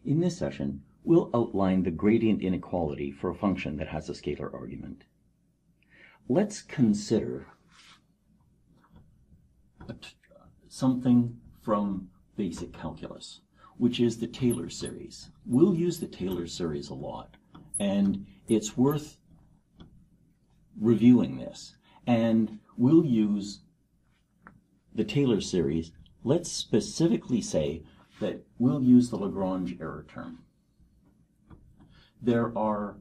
In this session, we'll outline the gradient inequality for a function that has a scalar argument. Let's consider something from basic calculus, which is the Taylor series. We'll use the Taylor series a lot, and it's worth reviewing this. And we'll use the Taylor series. Let's specifically say that we'll use the Lagrange error term. There are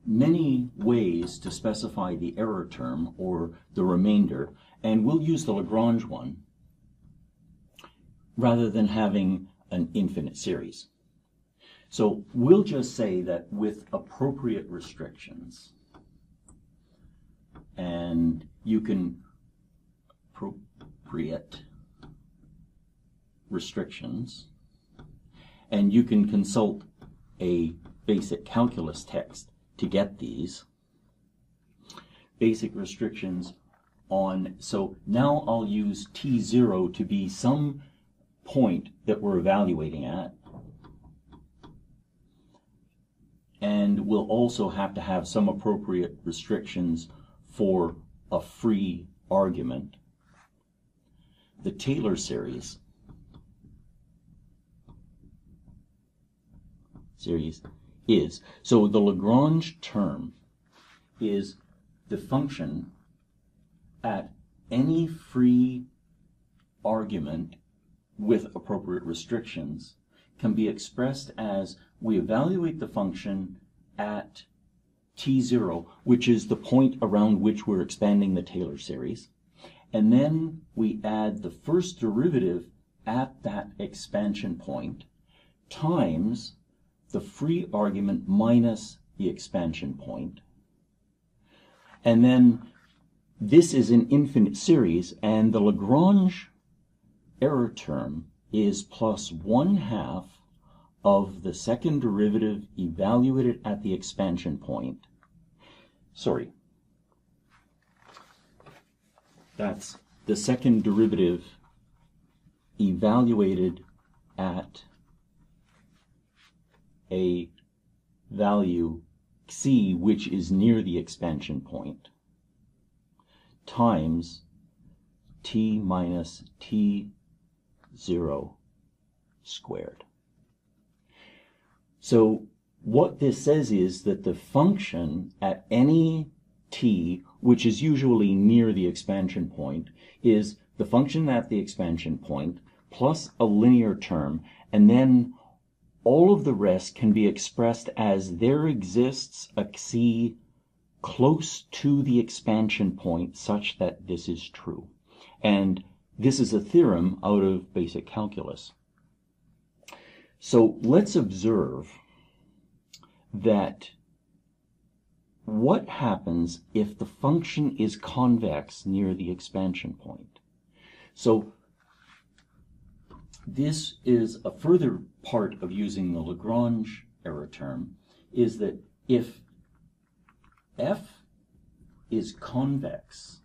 many ways to specify the error term or the remainder, and we'll use the Lagrange one rather than having an infinite series. So we'll just say that with appropriate restrictions, and you can appropriate restrictions, and you can consult a basic calculus text to get these basic restrictions on. So now I'll use t0 to be some point that we're evaluating at, and we'll also have to have some appropriate restrictions for a free argument. The Taylor series is, so the Lagrange term is the function at any free argument with appropriate restrictions can be expressed as we evaluate the function at t0, which is the point around which we're expanding the Taylor series, and then we add the first derivative at that expansion point times the free argument minus the expansion point. And then this is an infinite series, and the Lagrange error term is plus 1/2 of the second derivative evaluated at the expansion point. Sorry, that's the second derivative evaluated at a value c, which is near the expansion point, times t minus t0 squared. So what this says is that the function at any t, which is usually near the expansion point, is the function at the expansion point plus a linear term, and then all of the rest can be expressed as there exists a c close to the expansion point such that this is true. And this is a theorem out of basic calculus. So let's observe that what happens if the function is convex near the expansion point. So this is a further part of using the Lagrange error term, is that if f is convex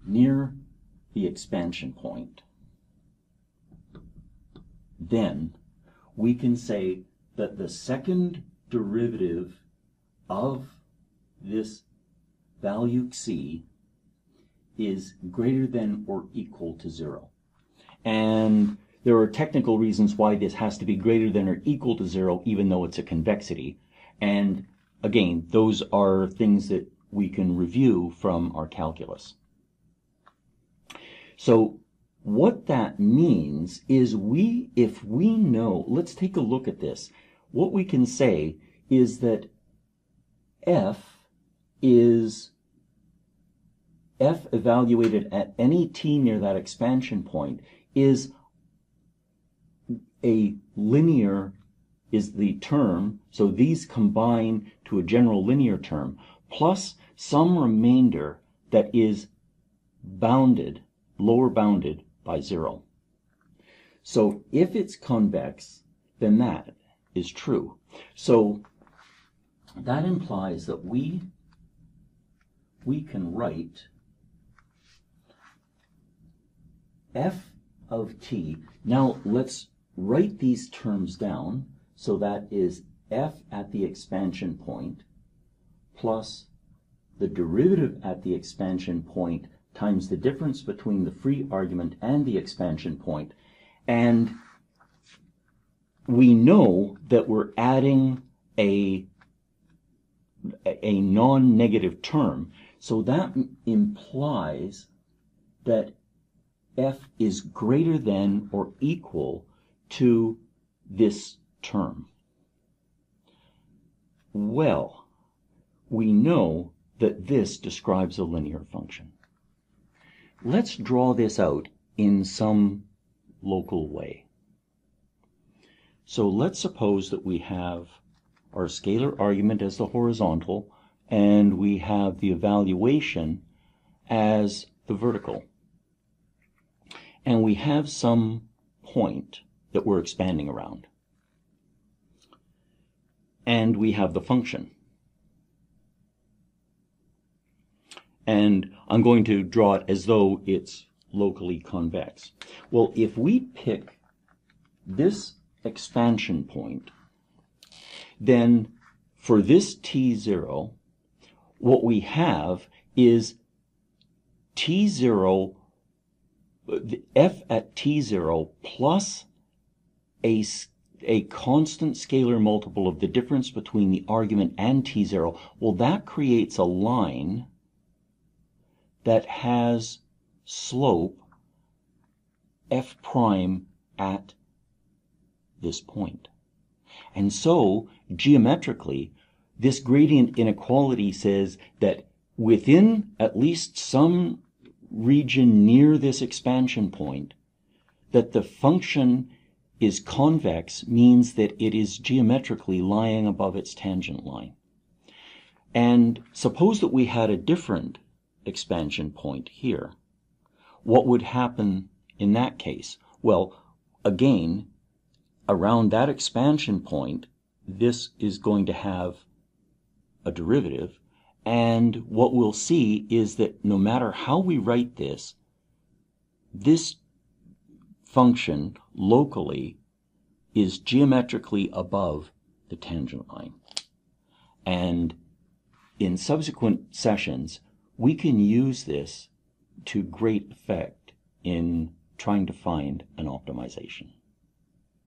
near the expansion point, then we can say that the second derivative of this value c is greater than or equal to 0. And there are technical reasons why this has to be greater than or equal to 0, even though it's a convexity. And again, those are things that we can review from our calculus. So what that means is if we know, let's take a look at this. What we can say is that f evaluated at any t near that expansion point is a linear, is the term, so these combine to a general linear term, plus some remainder that is bounded, lower bounded by 0. So if it's convex, then that is true. So that implies that we can write f of t. Now let's write these terms down. So that is f at the expansion point plus the derivative at the expansion point times the difference between the free argument and the expansion point. And we know that we're adding a non-negative term. So that implies that f is greater than or equal to this term. Well, we know that this describes a linear function. Let's draw this out in some local way. So let's suppose that we have our scalar argument as the horizontal, and we have the evaluation as the vertical. And we have some point that we're expanding around. And we have the function. And I'm going to draw it as though it's locally convex. Well, if we pick this expansion point, then for this t0, what we have is t0, f at t0 plus a constant scalar multiple of the difference between the argument and t0. Well, that creates a line that has slope f prime at this point. And so, geometrically, this gradient inequality says that within at least some region near this expansion point, that the function is convex means that it is geometrically lying above its tangent line. And suppose that we had a different expansion point here. What would happen in that case? Well, again, around that expansion point, this is going to have a derivative, and what we'll see is that no matter how we write this, this function locally is geometrically above the tangent line. And in subsequent sessions, we can use this to great effect in trying to find an optimization.